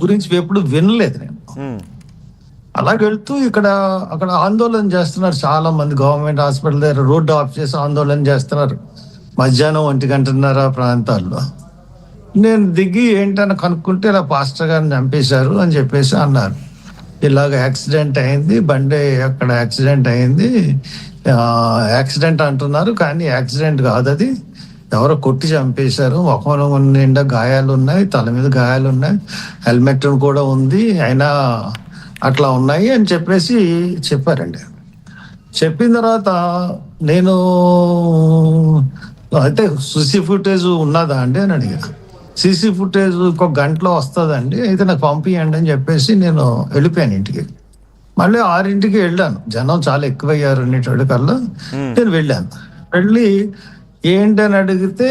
గురించి ఎప్పుడు వినలేదు నేను. అలాగే వెళ్తూ అక్కడ ఆందోళన చేస్తున్నారు చాలా మంది. గవర్నమెంట్ హాస్పిటల్ దగ్గర రోడ్డు ఆఫ్ చేసి ఆందోళన చేస్తున్నారు మధ్యాహ్నం 1:30 ప్రాంతాల్లో. నేను దిగి ఏంటని కనుక్కుంటే ఇలా పాస్టర్ గారిని చంపేశారు అని చెప్పేసి అన్నారు. ఇలాగ యాక్సిడెంట్ అయింది, బండి అక్కడ యాక్సిడెంట్ అయింది, యాక్సిడెంట్ అంటున్నారు కానీ యాక్సిడెంట్ కాదు, అది ఎవరో కొట్టి చంపేశారు, ముఖం నిండా గాయాలు ఉన్నాయి, తల మీద గాయాలు ఉన్నాయి, హెల్మెట్ కూడా ఉంది, అయినా అట్లా ఉన్నాయి అని చెప్పేసి చెప్పారండి. చెప్పిన తర్వాత నేను అయితే సీసీ ఫుటేజ్ ఉన్నదా అండి అని అడిగా. సీసీ ఫుటేజ్ 1 గంటలో వస్తుందండి, అయితే నాకు పంపించండి అని చెప్పేసి నేను వెళ్ళిపోయాను ఇంటికి. మళ్ళీ 6ంటికి వెళ్ళాను, జనం చాలా ఎక్కువయ్యారు అనేటోడికల్లా నేను వెళ్ళి ఏంటి అని అడిగితే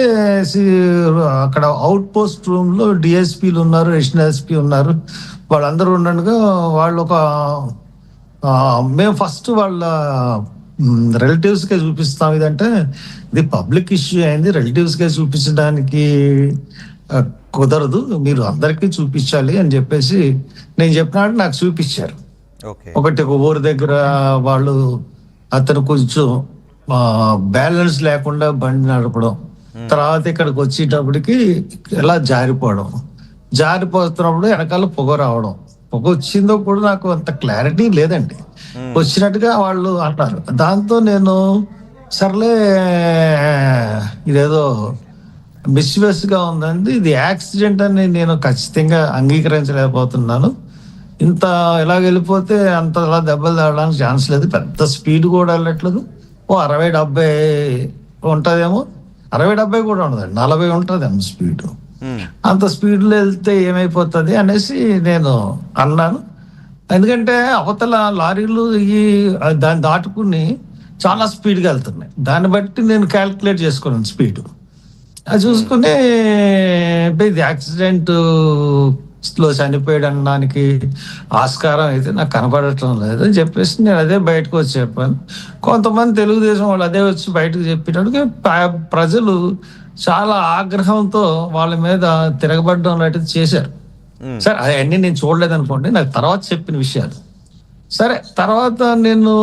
అక్కడ అవుట్ పోస్ట్ రూమ్ లో డిఎస్పీలు ఉన్నారు, అడిషనల్ ఎస్పీ ఉన్నారు, వాళ్ళందరూ ఉండగా వాళ్ళు మేము ఫస్ట్ వాళ్ళ రిలేటివ్స్కే చూపిస్తాం, ఇదంటే ఇది పబ్లిక్ ఇష్యూ అయింది, రిలేటివ్స్కే చూపించడానికి కుదరదు, మీరు అందరికీ చూపించాలి అని చెప్పేసి నేను చెప్పినట్టు నాకు చూపించారు. ఒక ఊరి దగ్గర వాళ్ళు అతను కొంచెం బ్యాలెన్స్ లేకుండా బండి నడపడం, తర్వాత ఇక్కడికి వచ్చేటప్పటికి ఎలా జారిపోతున్నప్పుడు వెనకాల పొగ రావడం, పొగ వచ్చిందో కూడా నాకు అంత క్లారిటీ లేదండి, వచ్చినట్టుగా వాళ్ళు అంటారు. దాంతో నేను సర్లే ఇదేదో మిస్యూస్ గా ఉందండి, ఇది యాక్సిడెంట్ అని నేను ఖచ్చితంగా అంగీకరించలేకపోతున్నాను, ఇంత ఇలా వెళ్ళిపోతే అంత అలా దెబ్బలు తాగడానికి ఛాన్స్ లేదు, పెద్ద స్పీడ్ కూడా వెళ్ళట్లేదు, 60-70 ఉంటదేమో, 60-70 కూడా ఉండదండి, 40 ఉంటదేమో స్పీడ్, అంత స్పీడ్లో వెళ్తే ఏమైపోతుంది అనేసి నేను అన్నాను. ఎందుకంటే అవతల లారీలు దాన్ని దాటుకుని చాలా స్పీడ్గా వెళ్తున్నాయి, దాన్ని బట్టి నేను క్యాల్కులేట్ చేసుకున్నాను స్పీడ్. అది చూసుకుని ఇది యాక్సిడెంట్ లో చనిపోయాడు అనడానికి ఆస్కారం అయితే నాకు కనపడటం లేదు అని చెప్పేసి నేను అదే బయటకు వచ్చి చెప్పాను. కొంతమంది తెలుగుదేశం వాళ్ళు అదే వచ్చి బయటకు చెప్పినట్టుగా ప్రజలు చాలా ఆగ్రహంతో వాళ్ళ మీద తిరగబడడం లాంటిది చేశారు. సరే అవన్నీ నేను చూడలేదు అనుకోండి, నాకు తర్వాత చెప్పిన విషయాలు. సరే తర్వాత నేను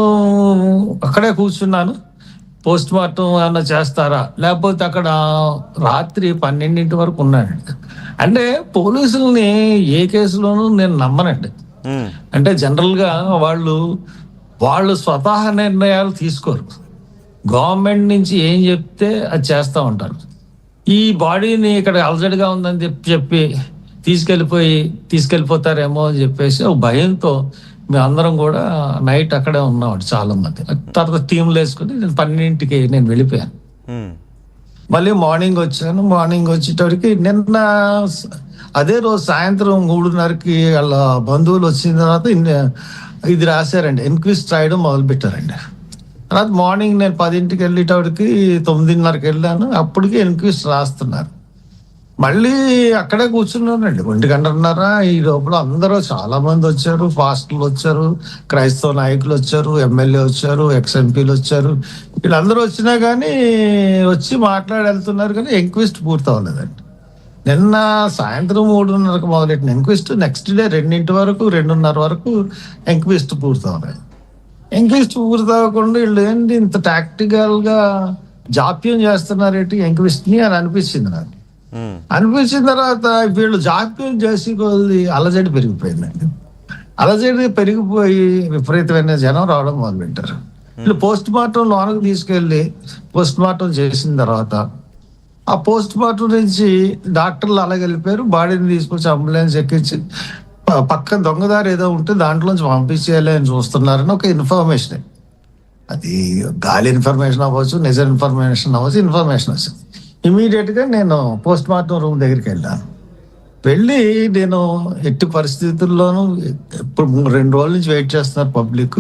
అక్కడే కూర్చున్నాను, పోస్ట్ మార్టం ఏమన్నా చేస్తారా, లేకపోతే అక్కడ రాత్రి 12 వరకు ఉన్నానండి. అంటే పోలీసుల్ని ఏ కేసులోనూ నేను నమ్మనండి. అంటే జనరల్ గా వాళ్ళు స్వతహా నిర్ణయాలు తీసుకోరు, గవర్నమెంట్ నుంచి ఏం చెప్తే అది చేస్తూ ఉంటారు. ఈ బాడీని ఇక్కడ అలజడిగా ఉందని చెప్పి తీసుకెళ్ళిపోతారేమో అని చెప్పేసి ఒక భయంతో మేమందరం కూడా నైట్ అక్కడే ఉన్నామండి చాలా మంది. తర్వాత టీంలు వేసుకుని నేను 12ంటికి నేను వెళ్ళిపోయాను. మళ్ళీ మార్నింగ్ వచ్చాను. మార్నింగ్ వచ్చేటప్పటికి నిన్న అదే రోజు సాయంత్రం 3:30కి వాళ్ళ బంధువులు వచ్చిన తర్వాత ఇది రాశారండి, ఎన్క్విస్ట్ రాయడం మొదలు పెట్టారండి. తర్వాత మార్నింగ్ నేను 10ంటికి వెళ్ళేటప్పటికి 9:30కి వెళ్ళాను, అప్పటికి ఎన్క్విస్ట్ రాస్తున్నారు. మళ్ళీ అక్కడే కూర్చున్నానండి 1:30. ఈ లోపల అందరూ చాలా మంది వచ్చారు, పాస్టర్లు వచ్చారు, క్రైస్తవ నాయకులు వచ్చారు, ఎమ్మెల్యే వచ్చారు, ఎక్స్ఎంపీలు వచ్చారు. వీళ్ళందరూ వచ్చినా కానీ వచ్చి మాట్లాడి వెళ్తున్నారు, కానీ ఎంక్విస్ట్ పూర్తి అవ్వలేదండి. నిన్న సాయంత్రం 3:30కి మొదలెట్టిన ఎంక్విస్ట్ నెక్స్ట్ డే 2:00 వరకు ఎంక్విస్ట్ పూర్తి అవ్వలేదు. ఎంక్విస్ట్ పూర్తి అవ్వకుండా వీళ్ళు ఏంటి ఇంత టాక్టికల్ గా జాప్యం చేస్తున్నారేంటి ఎంక్విస్ట్ ని అని అనిపించింది నాకు. అనిపించిన తర్వాత వీళ్ళు జాప్యం చేసి కొద్ది అలజడి పెరిగిపోయిందండి. అలజడి పెరిగిపోయి విపరీతమైన జనం రావడం మొదలుపెట్టారు. వీళ్ళు పోస్ట్ మార్టం లోనకు తీసుకెళ్లి పోస్ట్ మార్టం చేసిన తర్వాత ఆ పోస్ట్ మార్టం నుంచి డాక్టర్లు అలాగే వెళ్ళిపోయారు. బాడీని తీసుకొచ్చి అంబులెన్స్ ఎక్కించి పక్కన దొంగదారి ఏదో ఉంటే దాంట్లోంచి పంపించేయాలి అని చూస్తున్నారని ఒక ఇన్ఫర్మేషన్. అది గాలి ఇన్ఫర్మేషన్ అవ్వచ్చు, నిజ ఇన్ఫర్మేషన్ వచ్చింది. ఇమీడియట్ గా నేను పోస్ట్ మార్టం రూమ్ దగ్గరికి వెళ్ళి నేను ఎట్టి పరిస్థితుల్లోనూ ఇప్పుడు 2 రోజుల నుంచి వెయిట్ చేస్తున్నారు పబ్లిక్,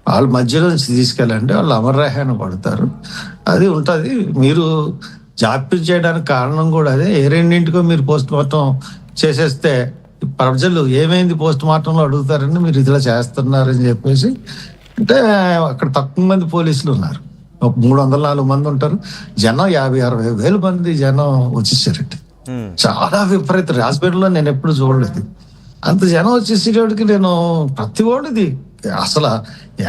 వాళ్ళ మధ్యలో నుంచి తీసుకెళ్ళండి, వాళ్ళు అమరరాహాన్ని పడతారు, అది ఉంటుంది. మీరు జాప్యం చేయడానికి కారణం కూడా అదే, ఏ 2ంటికో మీరు పోస్ట్ మార్టం చేసేస్తే ప్రజలు ఏమైంది పోస్ట్ మార్టంలో అడుగుతారని మీరు ఇదిలా చేస్తున్నారని చెప్పేసి. అంటే అక్కడ తక్కువ మంది పోలీసులు ఉన్నారు, 300-400 మంది ఉంటారు, జనం 50-60 వేల మంది జనం వచ్చేసారండి. చాలా విపరీత హాస్పిటల్లో నేను ఎప్పుడు చూడలేదు. అంత జనం వచ్చేసేటోడికి నేను ప్రతి ఓడిది అసలు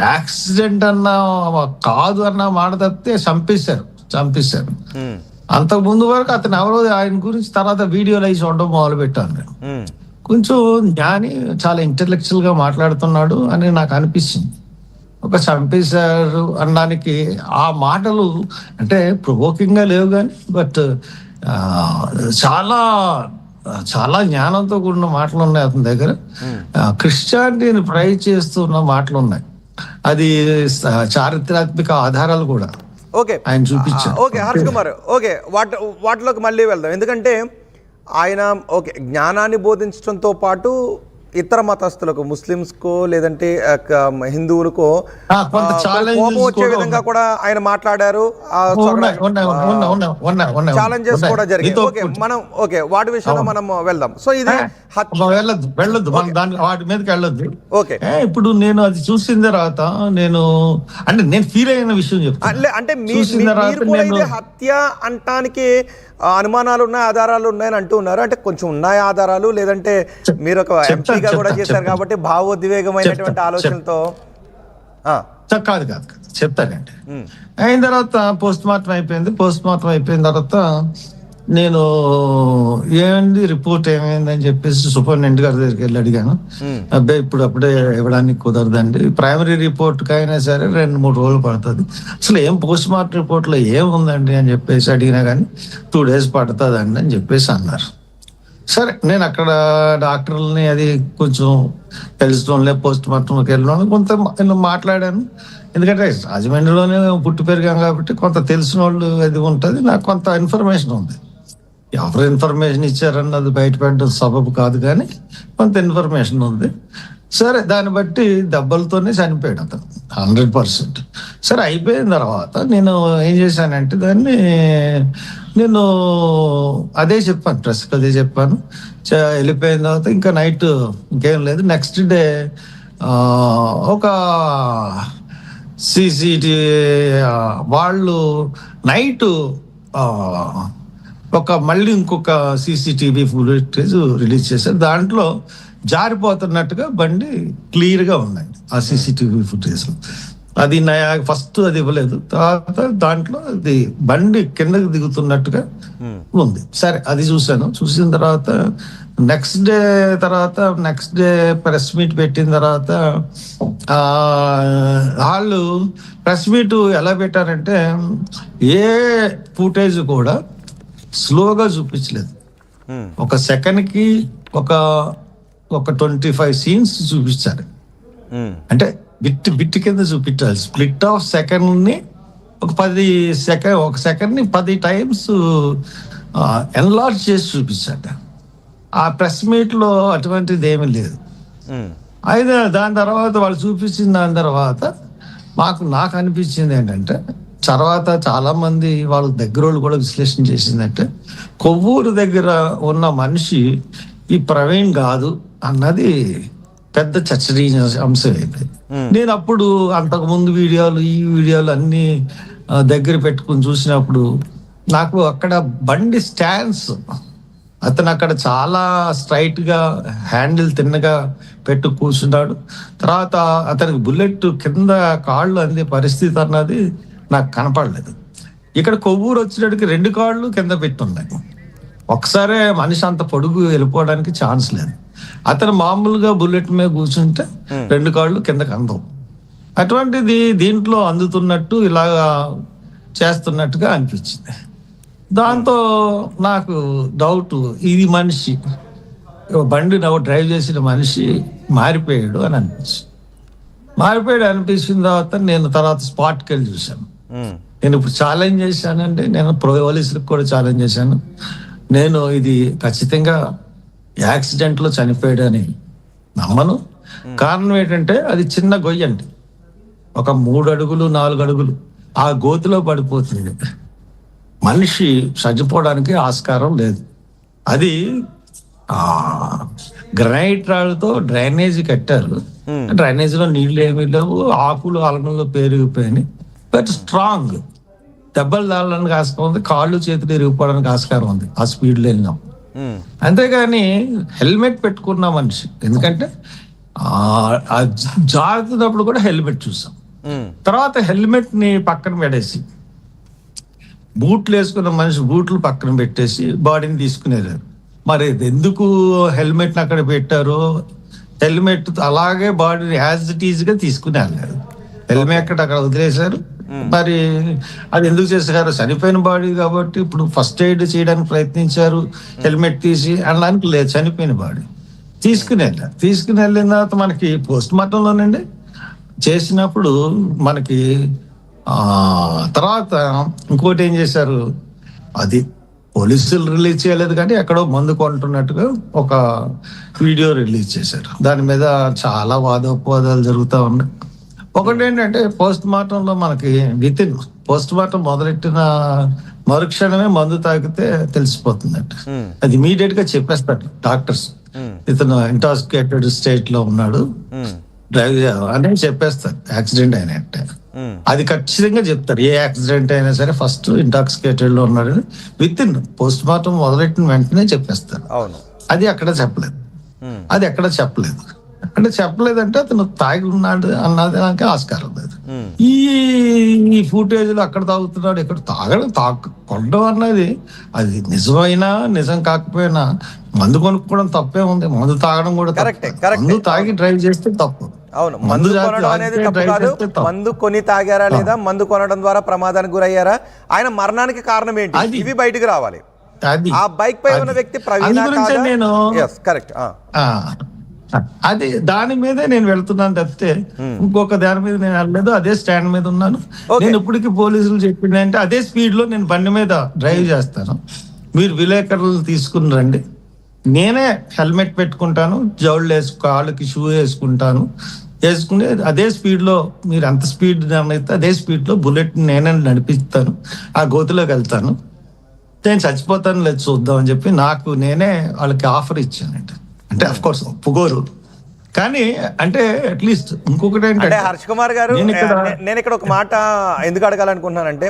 యాక్సిడెంట్ అన్నా కాదు అన్న మాట తప్పితే చంపేశారు. అంతకు ముందు వరకు అతను ఎవరో ఆయన గురించి తర్వాత వీడియోలు అవి చూడడం మొదలు పెట్టాను నేను. కొంచెం జ్ఞాని, చాలా ఇంటెలెక్చువల్ గా మాట్లాడుతున్నాడు అని నాకు అనిపించింది. ఒక చంపేశారు అనడానికి ఆ మాటలు అంటే ప్రొవోకింగ్ గా లేవు కానీ బట్ చాలా చాలా జ్ఞానంతో కూడిన మాటలు ఉన్నాయి అతని దగ్గర. క్రిస్టియానిటీని ప్రైజ్ చేస్తున్న మాటలు ఉన్నాయి. అది చారిత్రాత్మక ఆధారాలు కూడా ఆయన చూపించారు. ఓకే హర్ష్ కుమార్, ఓకే వాటిలోకి మళ్ళీ వెళ్దాం. ఎందుకంటే ఆయన జ్ఞానాన్ని బోధించడంతో పాటు ఇతర మతస్థులకు, ముస్లింస్కో లేదంటే హిందువులకో కోపం వచ్చే విధంగా కూడా ఆయన మాట్లాడారు. ఛాలెంజెస్ కూడా జరిగాయి. మనం వాటి విషయంలో మనం వెళ్దాం. సో ఇది వెళ్ళొద్దు వాటి మీదకి వెళ్ళొద్దు. ఓకే, ఇప్పుడు నేను అది చూసిన తర్వాత నేను ఫీల్ అయిన విషయం చెప్తాను. అంటే మీరు హత్య అంటానికి అనుమానాలు ఉన్నాయి, ఆధారాలు ఉన్నాయని అంటూ ఉన్నారు. అంటే కొంచెం ఉన్నాయి ఆధారాలు, లేదంటే మీరు ఒక ఎంపీగా కూడా చేశారు కాబట్టి భావోద్వేగమైనటువంటి ఆలోచనలతో కాదు చెప్తానండి. అయిన తర్వాత పోస్ట్ మార్టం అయిపోయిన తర్వాత నేను ఏమైంది రిపోర్ట్ ఏమైందని చెప్పేసి సూపరింటెండెంట్ గారి దగ్గరికి వెళ్ళి అడిగాను. అబ్బాయి అప్పుడే ఇవ్వడానికి కుదరదండి, ప్రైమరీ రిపోర్ట్ కైనా సరే 2-3 రోజులు పడుతుంది, అసలు ఏం పోస్ట్ మార్టం రిపోర్ట్ లో ఏముందండి అని చెప్పేసి అడిగినా కానీ 2 days పడుతుందండి అని చెప్పేసి అన్నారు. సరే, నేను అక్కడ డాక్టర్లని అది కొంచెం తెలుసుకోలే, పోస్ట్ మార్టంకి వెళ్ళిన కొంత మాట్లాడాను. ఎందుకంటే రాజమండ్రిలోనే పుట్టి పెరిగాం కాబట్టి కొంత తెలిసిన వాళ్ళు అది ఉంటుంది, నాకు కొంత ఇన్ఫర్మేషన్ ఉంది. ఎవరు ఇన్ఫర్మేషన్ ఇచ్చారన్నది బయటపెట్టడం సబబు కాదు, కానీ కొంత ఇన్ఫర్మేషన్ ఉంది. సరే, దాన్ని బట్టి దెబ్బలతోనే చనిపోయాడు అతను 100%. సరే, అయిపోయిన తర్వాత నేను ఏం చేశానంటే దాన్ని నేను అదే చెప్పాను, ప్రెస్కి అదే చెప్పాను. వెళ్ళిపోయిన తర్వాత ఇంకా నైట్ ఇంకేం లేదు. నెక్స్ట్ డే ఒక సిసిటివి వాళ్ళు నైట్ మళ్ళీ ఇంకొక సీసీటీవీ ఫుటేజ్ రిలీజ్ చేశారు. దాంట్లో జారిపోతున్నట్టుగా బండి క్లియర్ గా ఉందండి ఆ సీసీటీవీ ఫుటేజ్. అది ఫస్ట్ అది ఇవ్వలేదు, తర్వాత దాంట్లో అది బండి కిందకి దిగుతున్నట్టుగా ఉంది. సరే, అది చూసిన తర్వాత నెక్స్ట్ డే ప్రెస్ మీట్ పెట్టిన తర్వాత వాళ్ళు ప్రెస్ మీట్ ఎలా పెట్టారంటే ఏ ఫుటేజ్ కూడా స్లోగా చూపించలేదు. ఒక సెకండ్ కి ఒక 25 సీన్స్ చూపించారు. అంటే బిట్ కింద చూపించాలి. స్ప్లిట్ ఆఫ్ సెకండ్ ని ఒక 10 సెకండ్ ని 10 times ఎన్లార్జ్ చేసి చూపించాడు. ఆ ప్రెస్ మీట్ లో అటువంటిది ఏమీ లేదు. అయితే దాని తర్వాత వాళ్ళు చూపించిన దాని తర్వాత నాకు అనిపించింది ఏంటంటే, తర్వాత చాలా మంది వాళ్ళ దగ్గర వాళ్ళు కూడా విశ్లేషణ చేసిందంటే, కొవ్వూరు దగ్గర ఉన్న మనిషి ఈ ప్రవీణ్ కాదు అన్నది పెద్ద చర్చనీయ అంశం అయింది. నేను అప్పుడు అంతకు ముందు ఈ వీడియోలు అన్ని దగ్గర పెట్టుకుని చూసినప్పుడు నాకు అక్కడ బండి స్టాండ్స్, అతను అక్కడ చాలా స్ట్రైట్ గా హ్యాండిల్ తిన్నగా పెట్టు కూర్చున్నాడు. తర్వాత అతనికి బుల్లెట్ కింద కాళ్ళు అందే పరిస్థితి అన్నది నాకు కనపడలేదు. ఇక్కడ కొవ్వూరు వచ్చినట్టుకి 2 కాళ్ళు కింద పెట్టున్నాయి. ఒకసారి మనిషి అంత పొడుగు వెళ్ళిపోవడానికి ఛాన్స్ లేదు. అతను మామూలుగా బుల్లెట్ మీద కూర్చుంటే 2 కాళ్ళు కిందకి అందవు. అటువంటిది దీంట్లో అందుతున్నట్టు ఇలాగా చేస్తున్నట్టుగా అనిపించింది. దాంతో నాకు డౌట్, ఇది మనిషి బండి డ్రైవ్ చేసిన మనిషి మారిపోయాడు అని అనిపించిన తర్వాత నేను స్పాట్కి వెళ్ళి చూశాను. నేను ఇప్పుడు ఛాలెంజ్ చేశానండి, నేను పోలీసులకు కూడా ఛాలెంజ్ చేశాను. నేను ఇది ఖచ్చితంగా యాక్సిడెంట్ లో చనిపోయాడు అని నమ్మను. కారణం ఏంటంటే అది చిన్న గొయ్యి అండి, ఒక 3 అడుగులు 4 అడుగులు ఆ గోతిలో పడిపోతుంది. మనిషి చనిపోవడానికి ఆస్కారం లేదు. అది గ్రనైట్ రాళ్ళతో డ్రైనేజ్ కట్టారు. డ్రైనేజ్ లో నీళ్లు ఏమీ లేవు, ఆకులు అలగంలో పెరిగిపోయినాయి. బట్ స్ట్రాంగ్, దెబ్బలు తాగడానికి ఆస్కారం ఉంది, కాళ్ళు చేతులు ఇరిగిపోవడానికి ఆస్కారం ఉంది ఆ స్పీడ్ లో వెళ్ళినాం. అంతేగాని హెల్మెట్ పెట్టుకున్న మనిషి, ఎందుకంటే ఆ జారుతున్నప్పుడు కూడా హెల్మెట్ చూసాం. తర్వాత హెల్మెట్ ని పక్కన పెడేసి బూట్లు వేసుకున్న మనిషి బూట్లు పక్కన పెట్టేసి బాడీని తీసుకునేదారు. మరి ఎందుకు హెల్మెట్ అక్కడ పెట్టారు? హెల్మెట్ అలాగే బాడీని యాజ్ ఇట్ ఈజ్ గా తీసుకుని వెళ్ళారు. హెల్మెట్ అక్కడ వదిలేశారు. మరి అది ఎందుకు చేశారు? చనిపోయిన బాడీ కాబట్టి ఇప్పుడు ఫస్ట్ ఎయిడ్ చేయడానికి ప్రయత్నించారు, హెల్మెట్ తీసి అనడానికి లేదు. చనిపోయిన బాడీ తీసుకుని వెళ్ళిన తర్వాత మనకి పోస్ట్ మార్టంలోనండి చేసినప్పుడు మనకి తర్వాత ఇంకోటి ఏం చేశారు, అది పోలీసులు రిలీజ్ చేయలేదు కానీ ఎక్కడో మందు కొంటున్నట్టుగా ఒక వీడియో రిలీజ్ చేశారు. దాని మీద చాలా వాదోపవాదాలు జరుగుతూ ఉన్నాయి. ఒకటి ఏంటంటే పోస్ట్ మార్టంలో మనకి పోస్ట్ మార్టం మొదలెట్టిన మరుక్షణమే మందు తాగితే తెలిసిపోతుందంట. అది ఇమీడియట్ గా చెప్పేస్తారు డాక్టర్స్, ఇతను ఇంటాక్సికేటెడ్ స్టేట్ లో ఉన్నాడు, డ్రైవ్ అని చెప్పేస్తారు యాక్సిడెంట్ అయినట్టే. అది ఖచ్చితంగా చెప్తారు. ఏ యాక్సిడెంట్ అయినా సరే ఫస్ట్ ఇంటాక్సికేటెడ్ లో ఉన్నాడని పోస్ట్ మార్టం మొదలెట్టిన వెంటనే చెప్పేస్తారు. అది అక్కడ చెప్పలేదు. అంటే చెప్పలేదంటే అతను తాగి ఉన్నాడు అన్నదానికి ఆస్కారం లేదు. ఈ ఫుటేజ్ లో అక్కడ తాగుతున్నాడు, ఇక్కడ కొనడం అన్నది అది నిజం కాకపోయినా మందు కొనుక్కోవడం తప్పే ఉంది, మందు తాగడం కూడా మందు తాగి డ్రైవ్ చేస్తే తప్పు. అవును, మందు కొనడం అనేది తప్పు కాదు. మందు కొని తాగారా లేదా మందు కొనడం ద్వారా ప్రమాదానికి గురయ్యారా, ఆయన మరణానికి కారణం ఏంటి, ఇవి బయటకు రావాలి. ఆ బైక్ పై ఉన్న వ్యక్తి ప్రవీణ కరెక్ట్. అది దాని మీదే నేను వెళ్తున్నాను తప్పితే ఇంకొక దాని మీద నేను వెళ్ళలేదు. అదే స్టాండ్ మీద ఉన్నాను. నేను ఇప్పటికీ పోలీసులు చెప్పింది అంటే అదే స్పీడ్ లో నేను బండి మీద డ్రైవ్ చేస్తాను. మీరు విలేకరులు తీసుకుని రండి, నేనే హెల్మెట్ పెట్టుకుంటాను, జౌళ్ళు కాళ్ళకి షూ వేసుకుని అదే స్పీడ్ లో మీరు అంత స్పీడ్ అయితే అదే స్పీడ్ లో బుల్లెట్ నేనే నడిపిస్తాను, ఆ గోతిలోకి వెళ్తాను, నేను చచ్చిపోతాను లేదు చూద్దాం అని చెప్పి నేనే వాళ్ళకి ఆఫర్ ఇచ్చానండి. అంటే అఫ్ కోర్స్ ఒప్పుకోరు కానీ అంటే అట్లీస్ట్ ఇంకొకటి ఏంటంటే హర్ష్ కుమార్ గారు, నేను ఇక్కడ ఒక మాట ఎందుకు అడగాలనుకుంటున్నానంటే,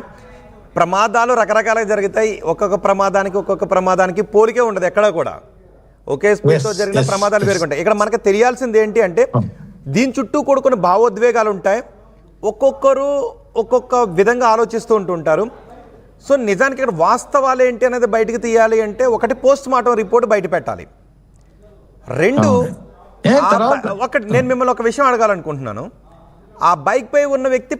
ప్రమాదాలు రకరకాలుగా జరుగుతాయి. ఒక్కొక్క ప్రమాదానికి పోలికే ఉండదు ఎక్కడ కూడా. ఒకే స్పీడ్ తో జరిగిన ప్రమాదాలు వేరుకుంటాయి. ఇక్కడ మనకి తెలియాల్సింది ఏంటి అంటే దీని చుట్టూ కూడా కొన్ని భావోద్వేగాలు ఉంటాయి. ఒక్కొక్కరు ఒక్కొక్క విధంగా ఆలోచిస్తూ ఉంటుంటారు. సో నిజానికి ఇక్కడ వాస్తవాలు ఏంటి అనేది బయటకు తీయాలి అంటే ఒకటి పోస్ట్ మార్టం రిపోర్ట్ బయట పెట్టాలి. రెండు, నేను మిమ్మల్ని ఒక విషయం అడగాలనుకుంటున్నాను. ఆ బైక్ పై ఉన్న వ్యక్తి